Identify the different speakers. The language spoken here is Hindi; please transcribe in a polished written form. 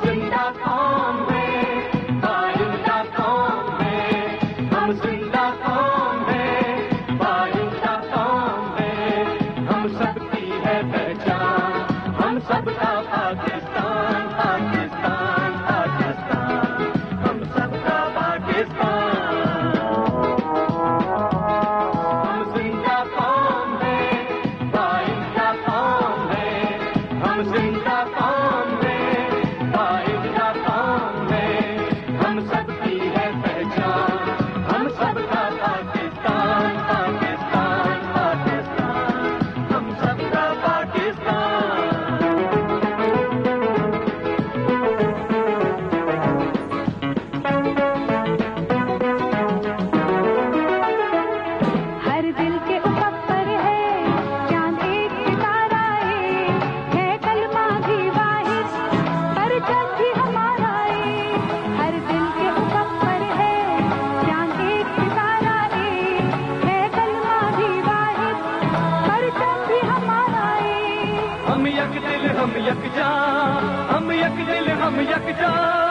Speaker 1: जिंदा कौम है, बाइंदा कौम है, हम जिंदा कौम है, बाइंदा कौम है, हम सबकी है पहचान, हम सबका पाकिस्तान, पाकिस्तान, पाकिस्तान, हम सबका पाकिस्तान। हम जिंदा कौम है, बाइंदा कौम है, हम जिंदा कौम है, बाइंदा कौम है, हम सबकी है पहचान, हम सबका पाकिस्तान, पाकिस्तान, पाकिस्तान, हम सबका पाकिस्तान।
Speaker 2: हर दिल के ऊपर है चांद एक सितारा है कलमा भी वाहिद परचम भी हमारा हर दिल के ऊपर है चांद एक सितारा है कलमा भी वाहिद परचम भी हमारा
Speaker 1: हम यक दिल हम यक जान, हम यक दिल हम यक जान,